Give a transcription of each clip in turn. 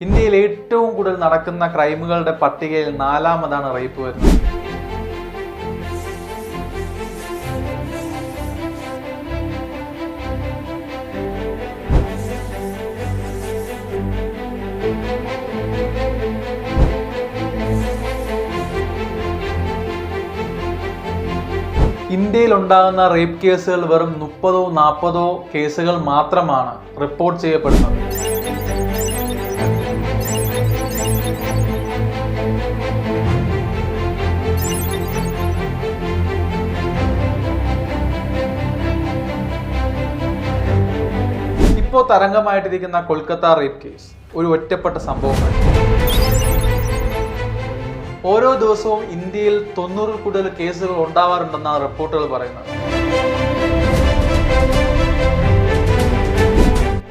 ഇന്ത്യയിൽ ഏറ്റവും കൂടുതൽ നടക്കുന്ന ക്രൈമുകളുടെ പട്ടികയിൽ 4-ാമതാണ് റേപ്പ് വരുന്നത്. ഇന്ത്യയിൽ ഉണ്ടാകുന്ന റേപ്പ് കേസുകൾ വെറും 30-40 കേസുകൾ മാത്രമാണ് റിപ്പോർട്ട് ചെയ്യപ്പെടുന്നത്. ഇപ്പോൾ തരംഗമായിട്ടിരിക്കുന്ന കൊൽക്കത്ത റേപ്പ് കേസ് ഒരു ഒറ്റപ്പെട്ട സംഭവമാണ്. ഓരോ ദിവസവും ഇന്ത്യയിൽ 90-ൽ കൂടുതൽ കേസുകൾ ഉണ്ടാവാറുണ്ടെന്നാണ് റിപ്പോർട്ടുകൾ പറയുന്നത്.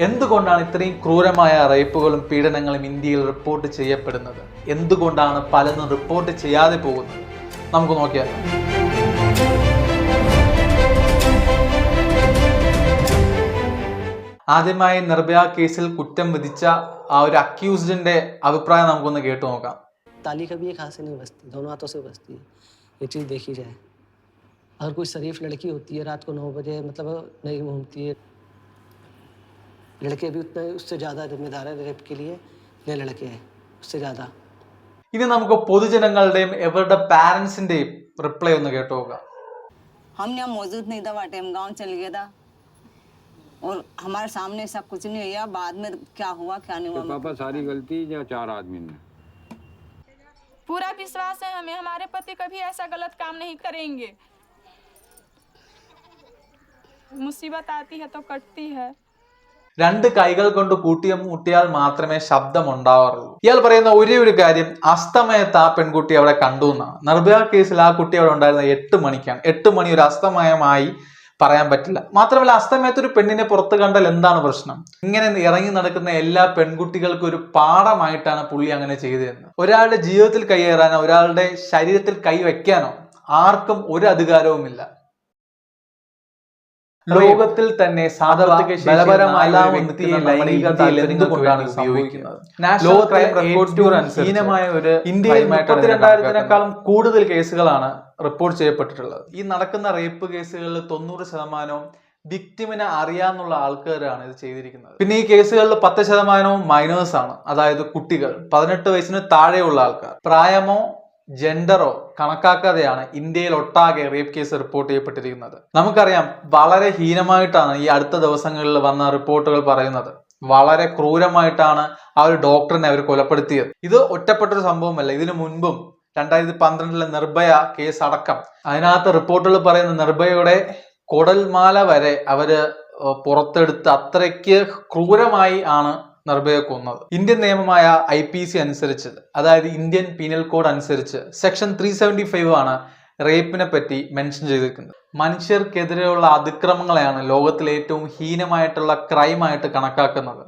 എന്തുകൊണ്ടാണ് ഇത്രയും ക്രൂരമായ റേപ്പുകളും പീഡനങ്ങളും ഇന്ത്യയിൽ റിപ്പോർട്ട് ചെയ്യപ്പെടുന്നത്? എന്തുകൊണ്ടാണ് പലതും റിപ്പോർട്ട് ചെയ്യാതെ പോകുന്നത്? നമുക്ക് നോക്കിയാൽ ആദ്യമായി നിർഭയ കേസിൽ കുറ്റം വിധിച്ച ആ ഒരു അക്യൂസ്ഡിന്റെ അഭിപ്രായം നമുക്കൊന്ന് കേട്ടു നോക്കാം. ताली कभी एक हाथ से नहीं बजती, दोनों हाथों से बजती है. ये चीज़ देखी जाए. अगर कोई शरीफ लड़की होती है रात को 9 बजे मतलब नहीं घूमती है, लड़के भी उतने उससे ज़्यादा जिम्मेदार है रेप के लिए, ये लड़के हैं उससे ज़्यादा. ഇനി നമുക്ക് പൊതുജനങ്ങളുടെയും ഇവരുടെ പാരന്റ്സിന്റെയും റിപ്ലൈ ഒന്ന് കേട്ടു നോക്കാം. हम यहाँ मौजूद नहीं था, वाटे हम गाँव चल गया था और हमारे सामने सब कुछ नहीं हुआ. बाद में क्या हुआ क्या नहीं हुआ, तो पापा सारी गलती या 4 आदमी ने? पूरा विश्वास है हमें, हमारे पति कभी ऐसा गलत काम नहीं करेंगे. मुसीबत आती है तो कटती है. 2 കൈകൾ കൊണ്ട് കൂട്ടിയാൽ മാത്രമേ ശബ്ദം ഉണ്ടാവാറുള്ളൂ. ഇയാൾ പറയുന്ന ഒരേ ഒരു കാര്യം, അസ്തമയത്ത് ആ പെൺകുട്ടി അവിടെ കണ്ടു എന്നാണ്. നിർഭയ കേസിൽ ആ കുട്ടി അവിടെ ഉണ്ടായിരുന്നത് 8 മണിക്കാണ്. 8 മണി ഒരു അസ്തമയമായി പറയാൻ പറ്റില്ല. മാത്രമല്ല, അസ്തമയത്ത് ഒരു പെണ്ണിനെ പുറത്ത് കണ്ടാൽ എന്താണ് പ്രശ്നം? ഇങ്ങനെ ഇറങ്ങി നടക്കുന്ന എല്ലാ പെൺകുട്ടികൾക്കും ഒരു പാഠമായിട്ടാണ് പുള്ളി അങ്ങനെ ചെയ്തതെന്ന്. ഒരാളുടെ ജീവിതത്തിൽ കൈയേറാനോ ഒരാളുടെ ശരീരത്തിൽ കൈ വയ്ക്കാനോ ആർക്കും ഒരു അധികാരവുമില്ല. ലോകത്തിൽ തന്നെ ബലപരമായ വ്യക്തിയെ എന്തുകൊണ്ടാണ് ഉപയോഗിക്കുന്നത്? നാഷണൽ ക്രൈം റെക്കോർഡ് ബ്യൂറോ അനുസരിച്ച് ഇന്ത്യയിൽ 32,000-നെക്കാളും കൂടുതൽ കേസുകളാണ് റിപ്പോർട്ട് ചെയ്യപ്പെട്ടിട്ടുള്ളത്. ഈ നടക്കുന്ന റേപ്പ് കേസുകളിൽ 90% വിക്ടിമിനെ അറിയാന്നുള്ള ആൾക്കാരാണ് ഇത് ചെയ്തിരിക്കുന്നത്. പിന്നെ ഈ കേസുകളിൽ 10% മൈനേഴ്സ് ആണ്, അതായത് കുട്ടികൾ, 18 വയസ്സിന് താഴെയുള്ള ആൾക്കാർ. പ്രായമോ ജെൻഡറോ കണക്കാക്കാതെയാണ് ഇന്ത്യയിൽ ഒട്ടാകെ റേപ്പ് കേസ് റിപ്പോർട്ട് ചെയ്യപ്പെട്ടിരിക്കുന്നത്. നമുക്കറിയാം, വളരെ ഹീനമായിട്ടാണ് ഈ അടുത്ത ദിവസങ്ങളിൽ വന്ന റിപ്പോർട്ടുകൾ പറയുന്നത്. വളരെ ക്രൂരമായിട്ടാണ് ആ ഒരു ഡോക്ടറിനെ അവർ കൊലപ്പെടുത്തിയത്. ഇത് ഒറ്റപ്പെട്ടൊരു സംഭവമല്ല. ഇതിനു മുൻപും 2012 നിർഭയ കേസ് അടക്കം അതിനകത്ത് റിപ്പോർട്ടുകൾ പറയുന്ന നിർഭയയുടെ കുടൽമാല വരെ അവര് പുറത്തെടുത്ത് അത്രയ്ക്ക് ക്രൂരമായി ആണ് നിർഭയ കൊന്നത്. ഇന്ത്യൻ നിയമമായ IPC അനുസരിച്ച്, അതായത് ഇന്ത്യൻ പീനൽ കോഡ് അനുസരിച്ച് സെക്ഷൻ 375 ആണ് റേപ്പിനെ പറ്റി മെൻഷൻ ചെയ്തിരിക്കുന്നത്. മനുഷ്യർക്കെതിരെയുള്ള അതിക്രമങ്ങളെയാണ് ലോകത്തിലെ ഏറ്റവും ഹീനമായിട്ടുള്ള ക്രൈമായിട്ട് കണക്കാക്കുന്നത്.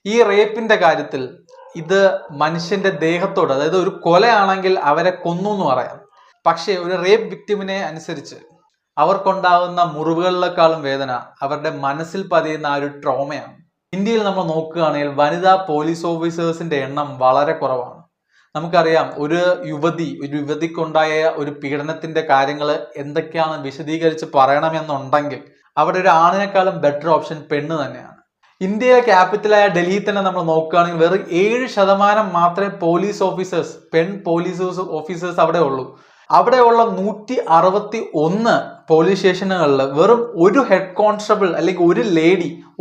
ഈ റേപ്പിന്റെ കാര്യത്തിൽ ഇത് മനുഷ്യന്റെ ദേഹത്തോട്, അതായത് ഒരു കൊലയാണെങ്കിൽ അവരെ കൊന്നു എന്ന് പറയാം. പക്ഷേ ഒരു റേപ്പ് വിക്ടിമിനെ അനുസരിച്ച് അവർക്കുണ്ടാകുന്ന മുറിവുകളിലേക്കാളും വേദന അവരുടെ മനസ്സിൽ പതിയുന്ന ആ ഒരു ട്രോമയാണ്. ഇന്ത്യയിൽ നമ്മൾ നോക്കുകയാണെങ്കിൽ വനിതാ പോലീസ് ഓഫീസേഴ്സിന്റെ എണ്ണം വളരെ കുറവാണ്. നമുക്കറിയാം, ഒരു യുവതിക്കുണ്ടായ ഒരു പീഡനത്തിന്റെ കാര്യങ്ങൾ എന്തൊക്കെയാണ് വിശദീകരിച്ച് പറയണമെന്നുണ്ടെങ്കിൽ അവിടെ ഒരു ആണിനേക്കാളും ബെറ്റർ ഓപ്ഷൻ പെണ്ണ് തന്നെയാണ്. ഇന്ത്യയിലെ ക്യാപിറ്റലായ ഡൽഹി തന്നെ നമ്മൾ നോക്കുകയാണെങ്കിൽ വെറും 7% മാത്രമേ പെൺ പോലീസ് ഓഫീസേഴ്സ് അവിടെ ഉള്ളൂ. അവിടെയുള്ള 161 പോലീസ് സ്റ്റേഷനുകളിൽ വെറും ഒരു ഹെഡ് കോൺസ്റ്റബിൾ അല്ലെങ്കിൽ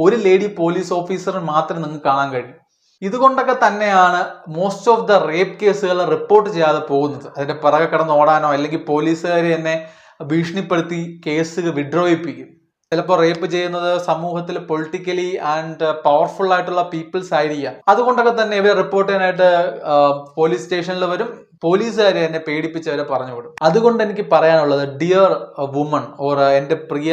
ഒരു ലേഡി പോലീസ് ഓഫീസർ മാത്രമേ നിങ്ങൾക്ക് കാണാൻ കഴിയും. ഇതുകൊണ്ടൊക്കെ തന്നെയാണ് മോസ്റ്റ് ഓഫ് ദ റേപ്പ് കേസുകൾ റിപ്പോർട്ട് ചെയ്യാതെ പോകുന്നത്. അതിന്റെ പിറകെ കിടന്ന് ഓടാനോ അല്ലെങ്കിൽ പോലീസുകാരെ തന്നെ ഭീഷണിപ്പെടുത്തി കേസ് വിഡ്രോ ചെയ്യിപ്പിക്കും. ചിലപ്പോൾ റേപ്പ് ചെയ്യുന്നത് സമൂഹത്തിൽ പൊളിറ്റിക്കലി ആൻഡ് പവർഫുൾ ആയിട്ടുള്ള പീപ്പിൾസ് ആയിരിക്കാം. അതുകൊണ്ടൊക്കെ തന്നെ ഇവർ റിപ്പോർട്ട് ചെയ്യാനായിട്ട് പോലീസ് സ്റ്റേഷനിൽ വരും. പോലീസുകാരെ എന്നെ പേടിപ്പിച്ച് അവരെ പറഞ്ഞു വിടും. അതുകൊണ്ട് എനിക്ക് പറയാനുള്ളത്, ഡിയർ വുമൺ ഓർ എൻ്റെ പ്രിയ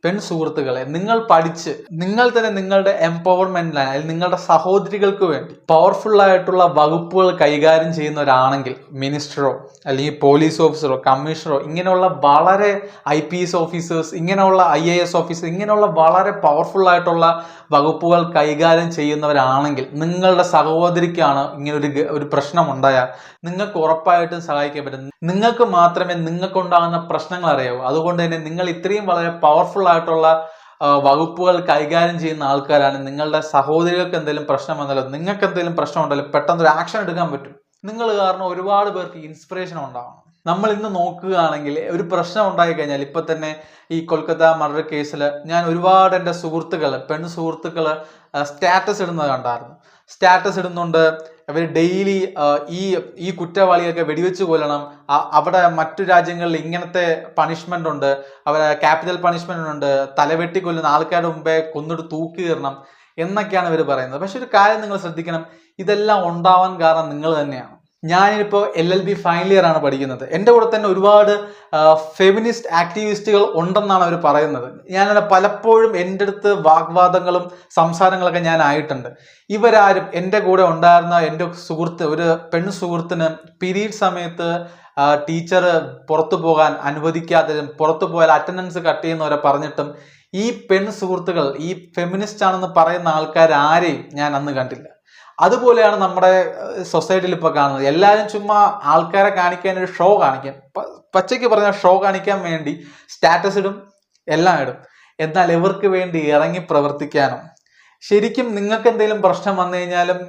പെൺ സുഹൃത്തുക്കളെ, നിങ്ങൾ പഠിച്ച് നിങ്ങൾ തന്നെ നിങ്ങളുടെ എംപവർമെന്റിലാണ്, അല്ലെങ്കിൽ നിങ്ങളുടെ സഹോദരികൾക്ക് വേണ്ടി പവർഫുൾ ആയിട്ടുള്ള വകുപ്പുകൾ കൈകാര്യം ചെയ്യുന്നവരാണെങ്കിൽ, മിനിസ്റ്ററോ അല്ലെങ്കിൽ പോലീസ് ഓഫീസറോ കമ്മീഷണറോ ഇങ്ങനെയുള്ള വളരെ IPS ഓഫീസേഴ്സ്, ഇങ്ങനെയുള്ള IAS ഓഫീസർ, ഇങ്ങനെയുള്ള വളരെ പവർഫുൾ ആയിട്ടുള്ള വകുപ്പുകൾ കൈകാര്യം ചെയ്യുന്നവരാണെങ്കിൽ നിങ്ങളുടെ സഹോദരിക്കാണ് ഇങ്ങനെ ഒരു പ്രശ്നം ഉണ്ടായാൽ നിങ്ങൾക്ക് ഉറപ്പായിട്ടും സഹായിക്കാൻ പറ്റും. നിങ്ങൾക്ക് മാത്രമേ നിങ്ങൾക്കുണ്ടാകുന്ന പ്രശ്നങ്ങൾ അറിയാവൂ. അതുകൊണ്ട് തന്നെ നിങ്ങൾ ഇത്രയും വളരെ പവർഫുൾ ആയിട്ടുള്ള വകുപ്പുകൾ കൈകാര്യം ചെയ്യുന്ന ആൾക്കാരാണ്. നിങ്ങളുടെ സഹോദരികൾക്ക് എന്തെങ്കിലും പ്രശ്നം വന്നാലോ നിങ്ങൾക്ക് എന്തെങ്കിലും പ്രശ്നം ഉണ്ടല്ലോ പെട്ടെന്ന് ഒരു ആക്ഷൻ എടുക്കാൻ പറ്റും. നിങ്ങൾ കാരണം ഒരുപാട് പേർക്ക് ഇൻസ്പിറേഷൻ ഉണ്ടാവണം. നമ്മൾ ഇന്ന് നോക്കുകയാണെങ്കിൽ ഒരു പ്രശ്നം ഉണ്ടായി കഴിഞ്ഞാൽ, ഇപ്പൊ തന്നെ ഈ കൊൽക്കത്ത മർഡർ കേസിൽ ഞാൻ ഒരുപാട് എൻ്റെ പെൺ സുഹൃത്തുക്കള് സ്റ്റാറ്റസ് ഇടുന്നത് കണ്ടായിരുന്നു. സ്റ്റാറ്റസ് ഇടുന്നുണ്ട്, അവർ ഡെയിലി ഈ കുറ്റവാളിയൊക്കെ വെടിവെച്ച് കൊല്ലണം, അവിടെ മറ്റു രാജ്യങ്ങളിൽ ഇങ്ങനത്തെ പണിഷ്മെന്റ് ഉണ്ട്, അവരെ ക്യാപിറ്റൽ പണിഷ്മെന്റ് ഉണ്ട്, തലവെട്ടി കൊല്ലുന്ന ആൾക്കാരുടെ മുമ്പേ കൊന്നിട്ട് തൂക്കിയിടണം എന്നൊക്കെയാണ് ഇവർ പറയുന്നത്. പക്ഷെ ഒരു കാര്യം നിങ്ങൾ ശ്രദ്ധിക്കണം, ഇതെല്ലാം ഉണ്ടാവാൻ കാരണം നിങ്ങൾ തന്നെയാണ്. ഞാനിപ്പോൾ LLB ഫൈനൽ ഇയർ ആണ് പഠിക്കുന്നത്. എൻ്റെ കൂടെ തന്നെ ഒരുപാട് ഫെമിനിസ്റ്റ് ആക്ടിവിസ്റ്റുകൾ ഉണ്ടെന്നാണ് അവർ പറയുന്നത്. ഞാൻ പലപ്പോഴും എൻ്റെ അടുത്ത് വാഗ്വാദങ്ങളും സംസാരങ്ങളൊക്കെ ഞാൻ ആയിട്ടുണ്ട്. ഇവരാരും എൻ്റെ കൂടെ ഉണ്ടായിരുന്ന എൻ്റെ സുഹൃത്ത്, ഒരു പെൺ സുഹൃത്തിന് പീരീഡ് സമയത്ത് ടീച്ചർ പുറത്തു പോകാൻ അനുവദിക്കാത്തതും പുറത്തു പോയാൽ അറ്റൻഡൻസ് കട്ട് ചെയ്യുന്നവരെ പറഞ്ഞിട്ടും ഈ പെൺ സുഹൃത്തുക്കൾ, ഈ ഫെമിനിസ്റ്റ് ആണെന്ന് പറയുന്ന ആൾക്കാർ ആരെയും ഞാൻ അന്ന് കണ്ടില്ല. അതുപോലെയാണ് നമ്മുടെ സൊസൈറ്റിയിൽ ഇപ്പോൾ കാണുന്നത്. എല്ലാവരും ചുമ്മാ ആൾക്കാരെ കാണിക്കാൻ, ഒരു ഷോ കാണിക്കാൻ, പച്ചയ്ക്ക് പറഞ്ഞ ഷോ കാണിക്കാൻ വേണ്ടി സ്റ്റാറ്റസ് ഇടും, എല്ലാം ഇടും. എന്നാൽ ഇവർക്ക് വേണ്ടി ഇറങ്ങി പ്രവർത്തിക്കാനോ, ശരിക്കും നിങ്ങൾക്ക് എന്തെങ്കിലും പ്രശ്നം വന്നു കഴിഞ്ഞാലും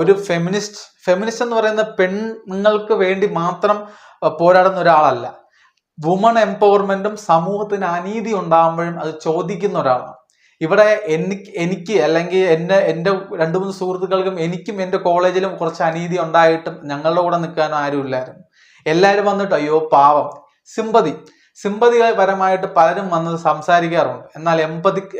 ഒരു ഫെമിനിസ്റ്റ് എന്ന് പറയുന്ന പെണ്ണുങ്ങൾക്ക് വേണ്ടി മാത്രം പോരാടുന്ന ഒരാളല്ല. വുമൺ എംപവർമെന്റും സമൂഹത്തിന് അനീതി ഉണ്ടാകുമ്പോഴും അത് ചോദിക്കുന്ന ഒരാളാണ്. ഇവിടെ എനിക്ക് അല്ലെങ്കിൽ എൻ്റെ 2-3 സുഹൃത്തുക്കൾക്കും എനിക്കും എൻ്റെ കോളേജിലും കുറച്ച് അനീതി ഉണ്ടായിട്ടും ഞങ്ങളുടെ കൂടെ നിൽക്കാൻ ആരും ഇല്ലായിരുന്നു. എല്ലാവരും വന്നിട്ട് അയ്യോ പാവം, സിമ്പതി പരമായിട്ട് പലരും വന്നത് സംസാരിക്കാറുണ്ട്. എന്നാൽ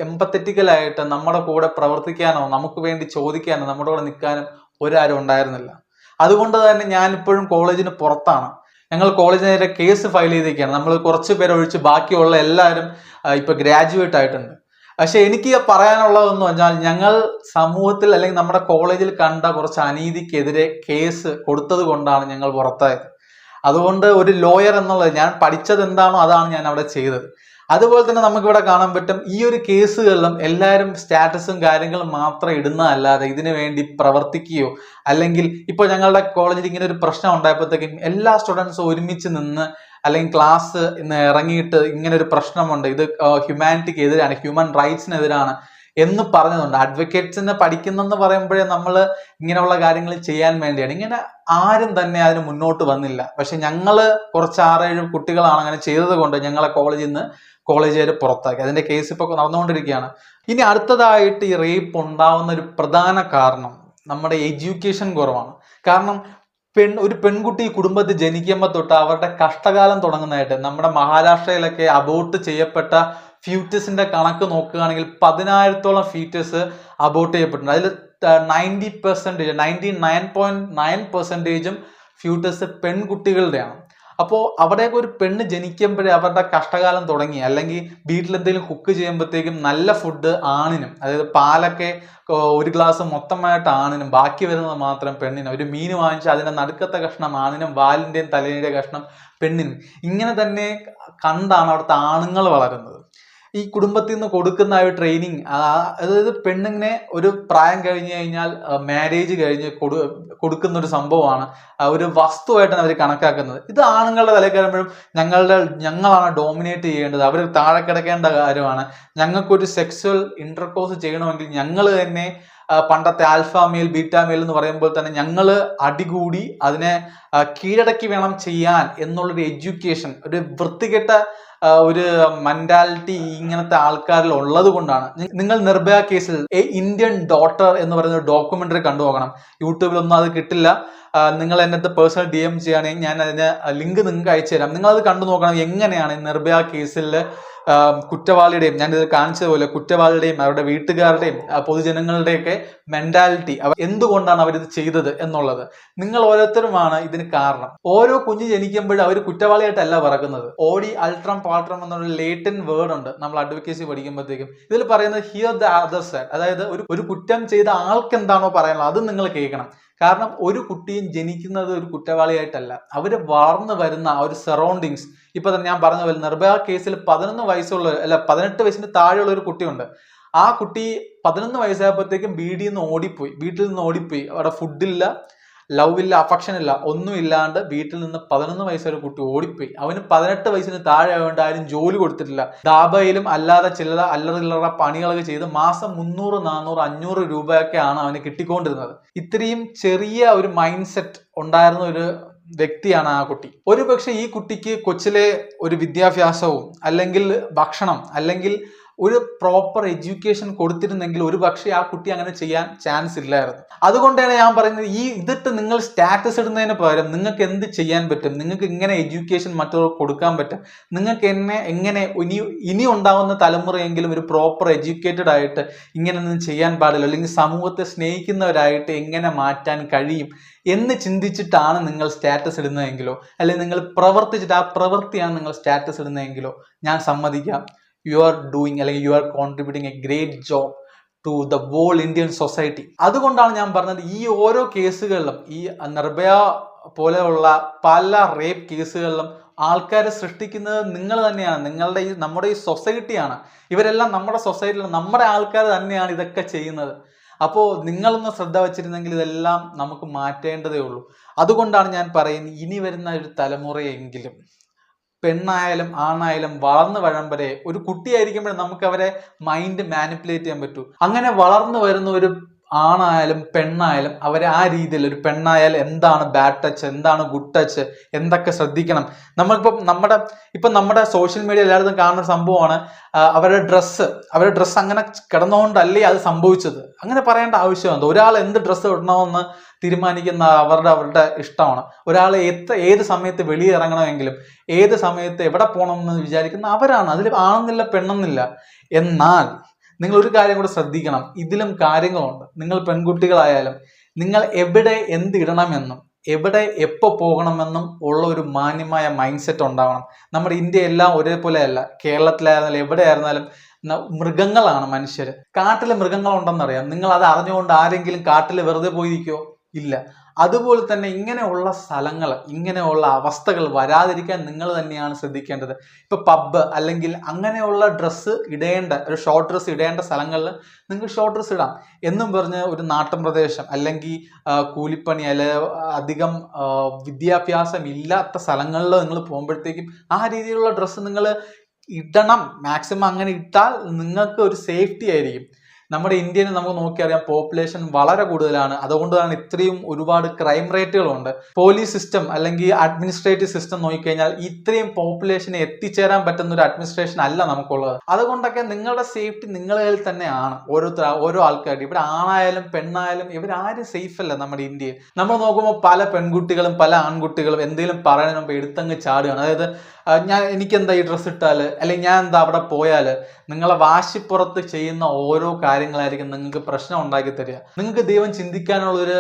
എംപത്തറ്റിക്കലായിട്ട് നമ്മുടെ കൂടെ പ്രവർത്തിക്കാനോ നമുക്ക് വേണ്ടി ചോദിക്കാനോ നമ്മുടെ കൂടെ നിൽക്കാനും ഒരാരും ഉണ്ടായിരുന്നില്ല. അതുകൊണ്ട് തന്നെ ഞാനിപ്പോഴും കോളേജിന് പുറത്താണ്. ഞങ്ങൾ കോളേജിനെതിരെ കേസ് ഫയൽ ചെയ്തിരിക്കുകയാണ്. നമ്മൾ കുറച്ച് പേരൊഴിച്ച് ബാക്കിയുള്ള എല്ലാവരും ഇപ്പൊ ഗ്രാജുവേറ്റ് ആയിട്ടുണ്ട്. പക്ഷെ എനിക്ക് പറയാനുള്ളതെന്ന് പറഞ്ഞാൽ, ഞങ്ങൾ സമൂഹത്തിൽ അല്ലെങ്കിൽ നമ്മുടെ കോളേജിൽ കണ്ട കുറച്ച് അനീതിക്കെതിരെ കേസ് കൊടുത്തത് കൊണ്ടാണ് ഞങ്ങൾ പുറത്തായത്. അതുകൊണ്ട് ഒരു ലോയർ എന്നുള്ളത്, ഞാൻ പഠിച്ചത് എന്താണോ അതാണ് ഞാൻ അവിടെ ചെയ്തത്. അതുപോലെ തന്നെ നമുക്കിവിടെ കാണാൻ പറ്റും, ഈ ഒരു കേസുകളിലും എല്ലാവരും സ്റ്റാറ്റസും കാര്യങ്ങളും മാത്രം ഇടുന്നതല്ലാതെ ഇതിനു വേണ്ടി പ്രവർത്തിക്കുകയോ, അല്ലെങ്കിൽ ഇപ്പോൾ ഞങ്ങളുടെ കോളേജിൽ ഇങ്ങനെ ഒരു പ്രശ്നം ഉണ്ടായപ്പോഴത്തേക്കും എല്ലാ സ്റ്റുഡൻസും ഒരുമിച്ച് നിന്ന് അല്ലെങ്കിൽ ക്ലാസ് ഇന്ന് ഇറങ്ങിയിട്ട് ഇങ്ങനെ ഒരു പ്രശ്നമുണ്ട്, ഇത് ഹ്യൂമാനിറ്റിക്ക് എതിരാണ്, ഹ്യൂമൻ റൈറ്റ്സിനെതിരാണ് എന്ന് പറഞ്ഞതുണ്ട്. അഡ്വക്കേറ്റ്സിന് പഠിക്കുന്നെന്ന് പറയുമ്പോഴേ നമ്മൾ ഇങ്ങനെയുള്ള കാര്യങ്ങൾ ചെയ്യാൻ വേണ്ടിയാണ്. ഇങ്ങനെ ആരും തന്നെ അതിന് മുന്നോട്ട് വന്നില്ല. പക്ഷെ ഞങ്ങൾ കുറച്ച് 6-7 കുട്ടികളാണ് അങ്ങനെ ചെയ്തത് കൊണ്ട് ഞങ്ങളെ കോളേജുകാർ പുറത്താക്കി. അതിന്റെ കേസ് ഇപ്പോൾ നടന്നുകൊണ്ടിരിക്കുകയാണ്. ഇനി അടുത്തതായിട്ട് ഈ റേപ്പ് ഉണ്ടാവുന്ന ഒരു പ്രധാന കാരണം നമ്മുടെ എഡ്യൂക്കേഷൻ കുറവാണ്. കാരണം ഒരു പെൺകുട്ടി കുടുംബത്തിൽ ജനിക്കുമ്പോൾ തൊട്ട് അവരുടെ കഷ്ടകാലം തുടങ്ങുന്നതായിട്ട് നമ്മുടെ മഹാരാഷ്ട്രയിലൊക്കെ അബോർട്ട് ചെയ്യപ്പെട്ട ഫ്യൂറ്റസിന്റെ കണക്ക് നോക്കുകയാണെങ്കിൽ 10,000-ഓളം ഫീറ്റസ് അബോർട്ട് ചെയ്യപ്പെട്ടിട്ടുണ്ട്. അതിൽ 99.9% ഫ്യൂറ്റസ് പെൺകുട്ടികളുടെയാണ്. അപ്പോൾ അവിടെയൊക്കെ ഒരു പെണ്ണ് ജനിക്കുമ്പോഴേ അവരുടെ കഷ്ടകാലം തുടങ്ങി. അല്ലെങ്കിൽ വീട്ടിലെന്തെങ്കിലും കുക്ക് ചെയ്യുമ്പോഴത്തേക്കും നല്ല ഫുഡ് ആണിനും, അതായത് പാലൊക്കെ 1 ഗ്ലാസ് മൊത്തമായിട്ട് ആണിനും, ബാക്കി വരുന്നത് മാത്രം പെണ്ണിനും. ഒരു മീൻ വാങ്ങിച്ചാൽ അതിൻ്റെ നടുക്കത്തെ കഷ്ണം ആണിനും, വാലിൻ്റെയും തലയുടെ കഷ്ണം പെണ്ണിനും. ഇങ്ങനെ തന്നെ കണ്ടാണ് അവിടുത്തെ ആണുങ്ങൾ വളരുന്നത്. ഈ കുടുംബത്തിൽ നിന്ന് കൊടുക്കുന്ന ആ ഒരു ട്രെയിനിങ്, അതായത് പെണ്ണിനെ ഒരു പ്രായം കഴിഞ്ഞു കഴിഞ്ഞാൽ മാരേജ് കഴിഞ്ഞ് കൊടുക്കുന്ന ഒരു സംഭവമാണ്, ഒരു വസ്തുവായിട്ടാണ് അവർ കണക്കാക്കുന്നത്. ഇത് ആണുങ്ങളുടെ തലയിൽ കയറുമ്പോഴും ഞങ്ങളാണ് ഡോമിനേറ്റ് ചെയ്യേണ്ടത്, അവർ താഴെ കിടക്കേണ്ട കാര്യമാണ്. ഞങ്ങൾക്കൊരു സെക്സ്വൽ ഇന്റർകോഴ്സ് ചെയ്യണമെങ്കിൽ ഞങ്ങൾ തന്നെ പണ്ടത്തെ ആൽഫാമെയിൽ ബീറ്റാമെയിൽ എന്ന് പറയുമ്പോൾ തന്നെ ഞങ്ങൾ അടികൂടി അതിനെ കീഴടക്കി വേണം ചെയ്യാൻ എന്നുള്ളൊരു എഡ്യൂക്കേഷൻ, ഒരു വൃത്തികെട്ട ഒരു മെന്റാലിറ്റി ഇങ്ങനത്തെ ആൾക്കാരിൽ ഉള്ളത് കൊണ്ടാണ്. നിങ്ങൾ നിർഭയ കേസിൽ എ ഇന്ത്യൻ ഡോട്ടർ എന്ന് പറയുന്ന ഒരു ഡോക്യുമെന്ററി കണ്ടു നോക്കണം. യൂട്യൂബിലൊന്നും അത് കിട്ടില്ല. നിങ്ങൾ എൻ്റെ പേഴ്സണൽ DM ചെയ്യുകയാണെങ്കിൽ ഞാൻ അതിന് ലിങ്ക് നിങ്ങൾക്ക് അയച്ചു തരാം. നിങ്ങളത് കണ്ടു നോക്കണം. എങ്ങനെയാണ് നിർഭയ കേസിൽ കുറ്റവാളിയുടെയും, ഞാൻ ഇത് കാണിച്ചതുപോലെ കുറ്റവാളിയുടെയും അവരുടെ വീട്ടുകാരുടെയും പൊതുജനങ്ങളുടെയൊക്കെ മെന്റാലിറ്റി, അവർ എന്തുകൊണ്ടാണ് അവരിത് ചെയ്തത് എന്നുള്ളത്. നിങ്ങൾ ഓരോരുത്തരുമാണ് ഇതിന് കാരണം. ഓരോ കുഞ്ഞ് ജനിക്കുമ്പോഴും അവർ കുറ്റവാളിയായിട്ടല്ല പറക്കുന്നത്. ഓഡി അൾട്രം പാൾട്രം എന്നുള്ള ലേറ്റൻ വേർഡ് ഉണ്ട് നമ്മൾ അഡ്വക്കേസി പഠിക്കുമ്പോഴത്തേക്കും. ഇതിൽ പറയുന്നത് ഹിയർ ദ അതർ സൈഡ്, അതായത് ഒരു കുറ്റം ചെയ്ത ആൾക്ക് എന്താണോ പറയാനുള്ളത് അത് നിങ്ങൾ കേൾക്കണം. കാരണം ഒരു കുട്ടിയും ജനിക്കുന്നത് ഒരു കുറ്റവാളിയായിട്ടല്ല, അവർ വളർന്നു വരുന്ന ആ ഒരു സറൗണ്ടിങ്സ്. ഇപ്പൊ തന്നെ ഞാൻ പറഞ്ഞ പോലെ നിർഭയ കേസിൽ 18 വയസ്സിന് താഴെയുള്ള ഒരു കുട്ടിയുണ്ട്. ആ കുട്ടി 11 വയസ്സായപ്പോഴത്തേക്കും വീട്ടിൽ നിന്ന് ഓടിപ്പോയി. അവിടെ ഫുഡില്ല, ലവ് ഇല്ല, അഫക്ഷൻ ഇല്ല, ഒന്നും ഇല്ലാണ്ട് വീട്ടിൽ നിന്ന് 11 വയസ്സൊരു കുട്ടി ഓടിപ്പോയി. അവന് 18 വയസ്സിന് താഴെ ആയതുകൊണ്ട് ആരും ജോലി കൊടുത്തിട്ടില്ല. ദാബയിലും അല്ലാതെ ചില അല്ലറ പണികളൊക്കെ ചെയ്ത് മാസം 300, 400, 500 രൂപയൊക്കെയാണ് അവന് കിട്ടിക്കൊണ്ടിരുന്നത്. ഇത്രയും ചെറിയ ഒരു മൈൻഡ് സെറ്റ് ഉണ്ടായിരുന്ന ഒരു വ്യക്തിയാണ് ആ കുട്ടി. ഒരു പക്ഷെ ഈ കുട്ടിക്ക് കൊച്ചിലെ ഒരു വിദ്യാഭ്യാസവും അല്ലെങ്കിൽ ഭക്ഷണം അല്ലെങ്കിൽ ഒരു പ്രോപ്പർ എഡ്യൂക്കേഷൻ കൊടുത്തിരുന്നെങ്കിൽ ഒരു പക്ഷേ ആ കുട്ടി അങ്ങനെ ചെയ്യാൻ ചാൻസ് ഇല്ലായിരുന്നു. അതുകൊണ്ടാണ് ഞാൻ പറയുന്നത്, ഇതിട്ട് നിങ്ങൾ സ്റ്റാറ്റസ് ഇടുന്നതിന് പകരം നിങ്ങൾക്ക് എന്ത് ചെയ്യാൻ പറ്റും, നിങ്ങൾക്ക് ഇങ്ങനെ എഡ്യൂക്കേഷൻ മറ്റുള്ളവർക്ക് കൊടുക്കാൻ പറ്റും, നിങ്ങൾക്ക് എങ്ങനെ ഇനി ഉണ്ടാവുന്ന തലമുറയെങ്കിലും ഒരു പ്രോപ്പർ എഡ്യൂക്കേറ്റഡ് ആയിട്ട് ഇങ്ങനെയൊന്നും ചെയ്യാൻ പാടില്ല, അല്ലെങ്കിൽ സമൂഹത്തെ സ്നേഹിക്കുന്നവരായിട്ട് എങ്ങനെ മാറ്റാൻ കഴിയും എന്ന് ചിന്തിച്ചിട്ടാണ് നിങ്ങൾ സ്റ്റാറ്റസ് ഇടുന്നതെങ്കിലോ, അല്ലെങ്കിൽ നിങ്ങൾ പ്രവർത്തിച്ചിട്ട് ആ പ്രവൃത്തിയാണ് നിങ്ങൾ സ്റ്റാറ്റസ് ഇടുന്നതെങ്കിലോ ഞാൻ സമ്മതിക്കാം, യു ആർ ഡൂയിങ് അല്ലെങ്കിൽ you are contributing a great job to the whole Indian society. അതുകൊണ്ടാണ് ഞാൻ പറഞ്ഞത്, ഈ ഓരോ കേസുകളിലും, ഈ നിർഭയ പോലെയുള്ള പല റേപ്പ് കേസുകളിലും ആൾക്കാരെ സൃഷ്ടിക്കുന്നത് നിങ്ങൾ തന്നെയാണ്, നമ്മുടെ ഈ സൊസൈറ്റിയാണ്. ഇവരെല്ലാം നമ്മുടെ സൊസൈറ്റിയിൽ നമ്മുടെ ആൾക്കാർ തന്നെയാണ് ഇതൊക്കെ ചെയ്യുന്നത്. അപ്പോൾ നിങ്ങളൊന്ന് ശ്രദ്ധ വച്ചിരുന്നെങ്കിൽ ഇതെല്ലാം നമുക്ക് മാറ്റേണ്ടതേ ഉള്ളൂ. അതുകൊണ്ടാണ് ഞാൻ പറയുന്നത്, ഇനി വരുന്ന ഒരു തലമുറയെങ്കിലും പെണ്ണായാലും ആണായാലും വളർന്നു വരെ, ഒരു കുട്ടിയായിരിക്കുമ്പോഴേ നമുക്ക് അവരെ മൈൻഡ് മാനിപ്പുലേറ്റ് ചെയ്യാൻ പറ്റൂ. അങ്ങനെ വളർന്നു വരുന്ന ഒരു ആണായാലും പെണ്ണായാലും അവരെ ആ രീതിയിൽ, ഒരു പെണ്ണായാൽ എന്താണ് ബാഡ് ടച്ച്, എന്താണ് ഗുഡ് ടച്ച്, എന്തൊക്കെ ശ്രദ്ധിക്കണം. നമ്മളിപ്പം നമ്മുടെ സോഷ്യൽ മീഡിയ എല്ലായിടത്തും കാണുന്ന സംഭവമാണ് അവരുടെ ഡ്രസ്സ് അങ്ങനെ കിടന്നുകൊണ്ടല്ലേ അത് സംഭവിച്ചത്. അങ്ങനെ പറയേണ്ട ആവശ്യമുണ്ട്. ഒരാൾ എന്ത് ഡ്രസ്സ് ഇടണമെന്ന് തീരുമാനിക്കുന്ന അവരുടെ ഇഷ്ടമാണ്. ഒരാൾ ഏത് സമയത്ത് വെളിയിറങ്ങണമെങ്കിലും ഏത് സമയത്ത് എവിടെ പോകണമെന്ന് വിചാരിക്കുന്ന അവരാണ്. അതിൽ ആണെന്നില്ല പെണ്ണെന്നില്ല. എന്നാൽ നിങ്ങൾ ഒരു കാര്യം കൂടെ ശ്രദ്ധിക്കണം, ഇതിലും കാര്യങ്ങളുണ്ട്. നിങ്ങൾ പെൺകുട്ടികളായാലും നിങ്ങൾ എവിടെ എന്ത് ഇടണമെന്നും എവിടെ എപ്പോൾ പോകണമെന്നും ഉള്ള ഒരു മാന്യമായ മൈൻഡ് സെറ്റ് ഉണ്ടാവണം. നമ്മുടെ ഇന്ത്യ എല്ലാം ഒരേപോലെ അല്ല. കേരളത്തിലായിരുന്നാലും എവിടെ ആയിരുന്നാലും മൃഗങ്ങളാണ് മനുഷ്യർ. കാട്ടിലെ മൃഗങ്ങളുണ്ടെന്നറിയാം. നിങ്ങൾ അത് അറിഞ്ഞുകൊണ്ട് ആരെങ്കിലും കാട്ടിൽ വെറുതെ പോയിരിക്കുമോ? ഇല്ല. അതുപോലെ തന്നെ ഇങ്ങനെയുള്ള സ്ഥലങ്ങൾ, ഇങ്ങനെയുള്ള അവസ്ഥകൾ വരാതിരിക്കാൻ നിങ്ങൾ തന്നെയാണ് ശ്രദ്ധിക്കേണ്ടത്. ഇപ്പൊ പബ്ബ് അല്ലെങ്കിൽ അങ്ങനെയുള്ള ഡ്രസ്സ് ഇടേണ്ട, ഒരു ഷോർട്ട് ഡ്രസ്സ് ഇടേണ്ട സ്ഥലങ്ങളിൽ നിങ്ങൾ ഷോർട്ട് ഡ്രസ്സ് ഇടാം എന്നും പറഞ്ഞ് ഒരു നാട്ടിൻ പ്രദേശം അല്ലെങ്കിൽ കൂലിപ്പണി അല്ലെങ്കിൽ അധികം വിദ്യാഭ്യാസം ഇല്ലാത്ത സ്ഥലങ്ങളിൽ നിങ്ങൾ പോകുമ്പോഴത്തേക്കും ആ രീതിയിലുള്ള ഡ്രസ്സ് നിങ്ങൾ ഇടണം. മാക്സിമം അങ്ങനെ ഇട്ടാൽ നിങ്ങൾക്ക് ഒരു സേഫ്റ്റി ആയിരിക്കും. നമ്മുടെ ഇന്ത്യയിൽ നമുക്ക് നോക്കിയറിയാം, പോപ്പുലേഷൻ വളരെ കൂടുതലാണ്. അതുകൊണ്ടാണ് ഇത്രയും ഒരുപാട് ക്രൈം റേറ്റുകളുണ്ട്. പോലീസ് സിസ്റ്റം അല്ലെങ്കിൽ അഡ്മിനിസ്ട്രേറ്റീവ് സിസ്റ്റം നോക്കിക്കഴിഞ്ഞാൽ ഇത്രയും പോപ്പുലേഷനെ എത്തിച്ചേരാൻ പറ്റുന്ന ഒരു അഡ്മിനിസ്ട്രേഷൻ അല്ല നമുക്കുള്ളത്. അതുകൊണ്ടൊക്കെ നിങ്ങളുടെ സേഫ്റ്റി നിങ്ങളിൽ തന്നെയാണ്. ഓരോ ആൾക്കാരും, ഇവിടെ ആണായാലും പെണ്ണായാലും ഇവരാരും സേഫ് അല്ല നമ്മുടെ ഇന്ത്യയിൽ. നമ്മൾ നോക്കുമ്പോൾ പല പെൺകുട്ടികളും പല ആൺകുട്ടികളും എന്തെങ്കിലും പറയുന്നതിന് മുമ്പ് എടുത്തങ്ങ് ചാടുകയാണ്. അതായത് എനിക്കെന്താ ഈ ഡ്രസ്സ് ഇട്ടാൽ, അല്ലെങ്കിൽ ഞാൻ എന്താ അവിടെ പോയാൽ, നിങ്ങളെ വാശിപ്പുറത്ത് ചെയ്യുന്ന ഓരോ കാര്യങ്ങളായിരിക്കും നിങ്ങൾക്ക് പ്രശ്നം ഉണ്ടാക്കി തരിക. നിങ്ങൾക്ക് ദൈവം ചിന്തിക്കാനുള്ളൊരു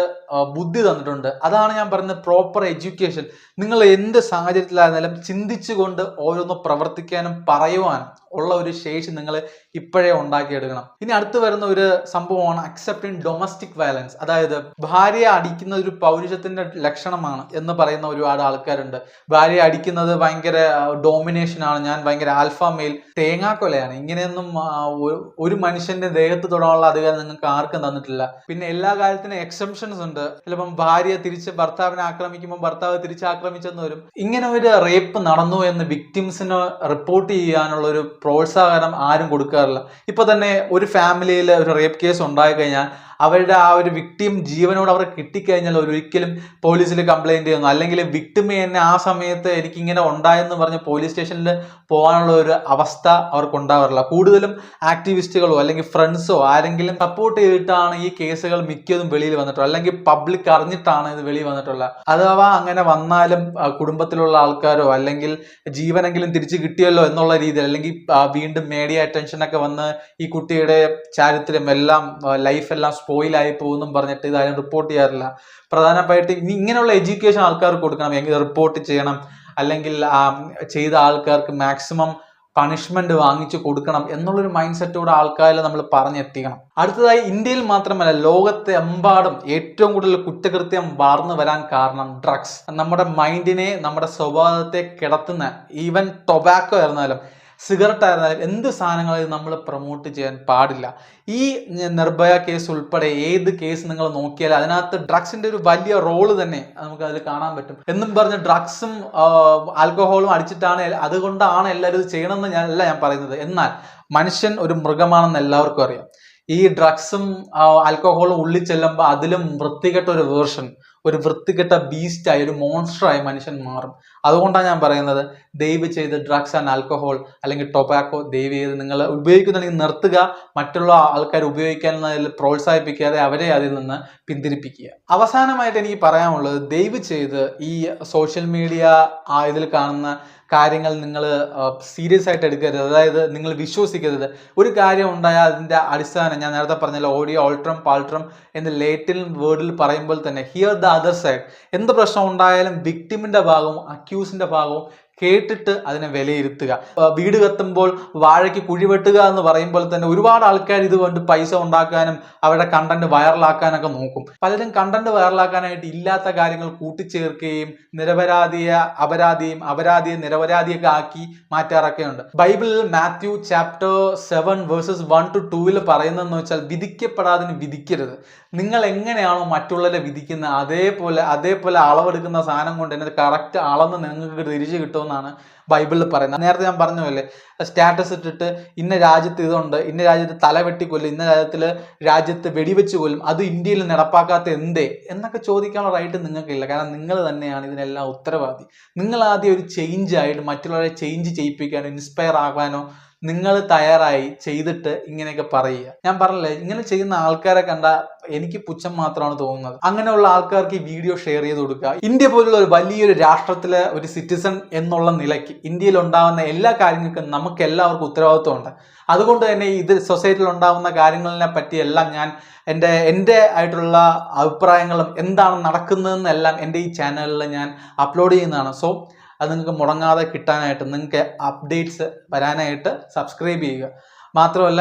ബുദ്ധി തന്നിട്ടുണ്ട്. അതാണ് ഞാൻ പറയുന്നത്, പ്രോപ്പർ എഡ്യൂക്കേഷൻ. നിങ്ങൾ എന്ത് സാഹചര്യത്തിലായിരുന്നാലും ചിന്തിച്ചുകൊണ്ട് ഓരോന്ന് പ്രവർത്തിക്കാനും പറയുവാനും ഉള്ള ഒരു ശേഷി നിങ്ങൾ ഇപ്പോഴേ ഉണ്ടാക്കിയെടുക്കണം. ഇനി അടുത്ത് വരുന്ന ഒരു സംഭവമാണ് അക്സെപ്റ്റിംഗ് ഡൊമസ്റ്റിക് വയലൻസ്. അതായത് ഭാര്യയെ അടിക്കുന്ന ഒരു പൗരുഷത്തിന്റെ ലക്ഷണമാണ് എന്ന് പറയുന്ന ഒരുപാട് ആൾക്കാരുണ്ട്. ഭാര്യയെ അടിക്കുന്നത് ഭയങ്കര ഡോമിനേഷൻ ആണ്, ഞാൻ ഭയങ്കര ആൽഫ മെയിൽ, തേങ്ങാക്കൊലയാണ്. ഇങ്ങനെയൊന്നും ഒരു മനുഷ്യന്റെ ദേഹത്ത് തൊടാനുള്ള അധികാരം നിങ്ങൾക്ക് ആർക്കും തന്നിട്ടില്ല. പിന്നെ എല്ലാ കാര്യത്തിനും എക്സെപ്ഷൻസ് ഉണ്ട്. ചിലപ്പം ഭാര്യ തിരിച്ച് ഭർത്താവിനെ ആക്രമിക്കുമ്പോൾ ഭർത്താവ് തിരിച്ചാക്രമിച്ചെന്ന് വരും. ഇങ്ങനെ ഒരു റേപ്പ് നടന്നു എന്ന് വിക്ടിംസിന് റിപ്പോർട്ട് ചെയ്യാനുള്ള ഒരു പ്രോത്സാഹനം ആരും കൊടുക്കാറില്ല. ഇപ്പൊ തന്നെ ഒരു ഫാമിലിയിൽ ഒരു റേപ്പ് കേസ് ഉണ്ടായി കഴിഞ്ഞാൽ അവരുടെ ആ ഒരു വിക്ടിം ജീവനോട് അവർക്ക് കിട്ടിക്കഴിഞ്ഞാൽ ഒരിക്കലും പോലീസിൽ കംപ്ലൈന്റ് ചെയ്യുന്നു, അല്ലെങ്കിൽ വിക്ടിമെ എന്നെ ആ സമയത്ത് എനിക്കിങ്ങനെ ഉണ്ടായെന്ന് പറഞ്ഞ് പോലീസ് സ്റ്റേഷനിൽ പോകാനുള്ള ഒരു അവസ്ഥ അവർക്ക് ഉണ്ടാവാറില്ല. കൂടുതലും ആക്ടിവിസ്റ്റുകളോ അല്ലെങ്കിൽ ഫ്രണ്ട്സോ ആരെങ്കിലും സപ്പോർട്ട് ചെയ്തിട്ടാണ് ഈ കേസുകൾ മിക്കതും വെളിയിൽ വന്നിട്ടുള്ളത്, അല്ലെങ്കിൽ പബ്ലിക് അറിഞ്ഞിട്ടാണ് ഇത് വെളിയിൽ വന്നിട്ടുള്ളത്. അഥവാ അങ്ങനെ വന്നാലും കുടുംബത്തിലുള്ള ആൾക്കാരോ അല്ലെങ്കിൽ ജീവനെങ്കിലും തിരിച്ചു കിട്ടിയല്ലോ എന്നുള്ള രീതിയിൽ, അല്ലെങ്കിൽ വീണ്ടും മീഡിയ അറ്റൻഷൻ ഒക്കെ വന്ന് ഈ കുട്ടിയുടെ ചാരിത്രം എല്ലാം ലൈഫെല്ലാം സ്പോയിലായി പോകുമെന്നും പറഞ്ഞിട്ട് ഇതാരും റിപ്പോർട്ട് ചെയ്യാറില്ല. പ്രധാനമായിട്ട് ഇങ്ങനെയുള്ള എഡ്യൂക്കേഷൻ ആൾക്കാർക്ക് കൊടുക്കണം, എങ്ങനെ റിപ്പോർട്ട് ചെയ്യണം, അല്ലെങ്കിൽ ചെയ്ത ആൾക്കാർക്ക് മാക്സിമം പണിഷ്മെന്റ് വാങ്ങിച്ചു കൊടുക്കണം എന്നുള്ളൊരു മൈൻഡ് സെറ്റോടെ ആൾക്കാരെ നമ്മൾ പറഞ്ഞെത്തിക്കണം. അടുത്തതായി ഇന്ത്യയിൽ മാത്രമല്ല ലോകത്തെ എമ്പാടും ഏറ്റവും കൂടുതൽ കുറ്റകൃത്യം വളർന്നു വരാൻ കാരണം ഡ്രഗ്സ്. നമ്മുടെ മൈൻഡിനെ, നമ്മുടെ സ്വഭാവത്തെ കിടത്തുന്ന, ഈവൻ ടൊബാക്കോ ആയിരുന്നാലും സിഗരറ്റ് ആയിരുന്നാലും എന്ത് സാധനങ്ങളും നമ്മൾ പ്രൊമോട്ട് ചെയ്യാൻ പാടില്ല. ഈ നിർഭയ കേസ് ഉൾപ്പെടെ ഏത് കേസ് നിങ്ങൾ നോക്കിയാൽ അതിനകത്ത് ഡ്രഗ്സിന്റെ ഒരു വലിയ റോള് തന്നെ നമുക്ക് അതിൽ കാണാൻ പറ്റും. എന്നും പറഞ്ഞ് ഡ്രഗ്സും ആൽക്കഹോളും അടിച്ചിട്ടാണ് അതുകൊണ്ടാണ് എല്ലാവരും ഇത് ചെയ്യണമെന്ന് ഞാൻ പറയുന്നത്. എന്നാൽ മനുഷ്യൻ ഒരു മൃഗമാണെന്ന് എല്ലാവർക്കും അറിയാം. ഈ ഡ്രഗ്സും ആൽക്കഹോളും ഉള്ളിൽ ചെല്ലുമ്പോൾ അതിലും വൃത്തികെട്ട ഒരു വേർഷൻ, ഒരു വൃത്തികെട്ട ബീസ്റ്റായി, ഒരു മോൺസ്റ്ററായി മനുഷ്യൻ മാറും. അതുകൊണ്ടാണ് ഞാൻ പറയുന്നത്, ദയവ് ചെയ്ത് ഡ്രഗ്സ് ആൻഡ് ആൽക്കഹോൾ അല്ലെങ്കിൽ ടൊബാക്കോ ദയവ് ചെയ്ത് നിങ്ങൾ ഉപയോഗിക്കുന്നുണ്ടെങ്കിൽ നിർത്തുക. മറ്റുള്ള ആൾക്കാർ ഉപയോഗിക്കാനതിൽ പ്രോത്സാഹിപ്പിക്കാതെ അവരെ അതിൽ നിന്ന് പിന്തിരിപ്പിക്കുക. അവസാനമായിട്ട് എനിക്ക് പറയാനുള്ളത്, ദയവ് ചെയ്ത് ഈ സോഷ്യൽ മീഡിയ ഇതിൽ കാണുന്ന കാര്യങ്ങൾ നിങ്ങൾ സീരിയസ് ആയിട്ട് എടുക്കരുത്. അതായത് നിങ്ങൾ വിശ്വസിക്കരുത്. ഒരു കാര്യം ഉണ്ടായാൽ അതിൻ്റെ അടിസ്ഥാനം ഞാൻ നേരത്തെ പറഞ്ഞല്ലോ, ഓഡിയോ ഓൾട്രം പാൾട്രം എന്ന് ലേറ്റിൽ വേർഡിൽ പറയുമ്പോൾ തന്നെ ഹിയർ ദ അതർ സൈഡ്. എന്ത് പ്രശ്നം ഉണ്ടായാലും വിക്ടിമിന്റെ ഭാഗവും അക്യൂസിന്റെ ഭാഗവും കേട്ടിട്ട് അതിനെ വിലയിരുത്തുക. വീട് കത്തുമ്പോൾ വാഴയ്ക്ക് കുഴിവെട്ടുക എന്ന് പറയുമ്പോൾ തന്നെ ഒരുപാട് ആൾക്കാർ ഇതുകൊണ്ട് പൈസ ഉണ്ടാക്കാനും അവരുടെ കണ്ടന്റ് വൈറലാക്കാനൊക്കെ നോക്കും. പലരും കണ്ടന്റ് വൈറലാക്കാനായിട്ട് ഇല്ലാത്ത കാര്യങ്ങൾ കൂട്ടിച്ചേർക്കുകയും നിരപരാധിയെ അപരാധിയും അപരാധിയെ നിരപരാധിയൊക്കെ ആക്കി മാറ്റാറൊക്കെ ഉണ്ട്. ബൈബിളിൽ മാത്യു ചാപ്റ്റർ 7 വേഴ്സസ് 1 to 2 പറയുന്നതെന്ന് വെച്ചാൽ, വിധിക്കപ്പെടാതിന് വിധിക്കരുത്. നിങ്ങൾ എങ്ങനെയാണോ മറ്റുള്ളവരെ വിധിക്കുന്നത് അതേപോലെ അളവെടുക്കുന്ന സാധനം കൊണ്ട് തന്നെ കറക്റ്റ് അളന്ന് നിങ്ങൾക്ക് തിരിച്ചു കിട്ടുമെന്നാണ് ബൈബിളിൽ പറയുന്നത്. നേരത്തെ ഞാൻ പറഞ്ഞല്ലേ, സ്റ്റാറ്റസ് ഇട്ടിട്ട് ഇന്ന രാജ്യത്ത് ഇതുണ്ട്, ഇന്ന രാജ്യത്ത് തല വെട്ടിക്കൊല്ലും, ഇന്ന രാജ്യത്ത് വെടിവെച്ച് കൊല്ലും, അത് ഇന്ത്യയിൽ നടപ്പാക്കാത്ത എന്തേ എന്നൊക്കെ ചോദിക്കാനുള്ള റൈറ്റ് നിങ്ങൾക്കില്ല. കാരണം നിങ്ങൾ തന്നെയാണ് ഇതിനെല്ലാം ഉത്തരവാദി. നിങ്ങൾ ആദ്യം ഒരു ചേഞ്ച് ആയിട്ട് മറ്റുള്ളവരെ ചേഞ്ച് ചെയ്യിപ്പിക്കാനോ ഇൻസ്പയർ ആകാനോ നിങ്ങൾ തയ്യാറായി ചെയ്തിട്ട് ഇങ്ങനെയൊക്കെ പറയുക. ഞാൻ പറഞ്ഞില്ലേ, ഇങ്ങനെ ചെയ്യുന്ന ആൾക്കാരെ കണ്ട എനിക്ക് പുച്ഛം മാത്രമാണ് തോന്നുന്നത്. അങ്ങനെയുള്ള ആൾക്കാർക്ക് ഈ വീഡിയോ ഷെയർ ചെയ്ത് കൊടുക്കുക. ഇന്ത്യ പോലുള്ള ഒരു വലിയൊരു രാഷ്ട്രത്തിലെ ഒരു സിറ്റിസൺ എന്നുള്ള നിലയ്ക്ക് ഇന്ത്യയിൽ ഉണ്ടാകുന്ന എല്ലാ കാര്യങ്ങൾക്കും നമുക്ക് എല്ലാവർക്കും ഉത്തരവാദിത്വമുണ്ട്. അതുകൊണ്ട് തന്നെ ഇത് സൊസൈറ്റിയിൽ ഉണ്ടാകുന്ന കാര്യങ്ങളിനെ പറ്റിയെല്ലാം ഞാൻ എൻ്റെ ആയിട്ടുള്ള അഭിപ്രായങ്ങളും എന്താണ് നടക്കുന്നതെന്നെല്ലാം എൻ്റെ ഈ ചാനലിൽ ഞാൻ അപ്ലോഡ് ചെയ്യുന്നതാണ്. സോ അത് നിങ്ങൾക്ക് മുടങ്ങാതെ കിട്ടാനായിട്ട്, നിങ്ങൾക്ക് അപ്ഡേറ്റ്സ് വരാനായിട്ട് സബ്സ്ക്രൈബ് ചെയ്യുക. മാത്രമല്ല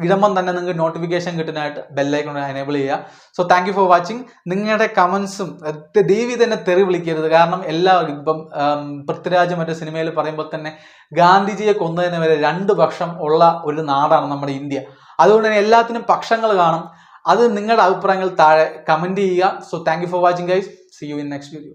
ഇടുമ്പം തന്നെ നിങ്ങൾക്ക് നോട്ടിഫിക്കേഷൻ കിട്ടാനായിട്ട് ബെല്ലൈക്കൺ എനേബിൾ ചെയ്യുക. So thank you for watching. നിങ്ങളുടെ കമൻസും ദേവി തന്നെ തെറി വിളിക്കരുത്. കാരണം എല്ലാവരും ഇപ്പം പൃഥ്വിരാജ് മറ്റേ സിനിമയിൽ പറയുമ്പോൾ തന്നെ ഗാന്ധിജിയെ കൊന്നതിന് വരെ 2 പക്ഷം ഉള്ള ഒരു നാടാണ് നമ്മുടെ ഇന്ത്യ. അതുകൊണ്ട് തന്നെ എല്ലാത്തിനും പക്ഷങ്ങൾ കാണും. അത് നിങ്ങളുടെ അഭിപ്രായങ്ങൾ താഴെ കമൻറ്റ് ചെയ്യുക. So thank you for watching guys. See you in next video.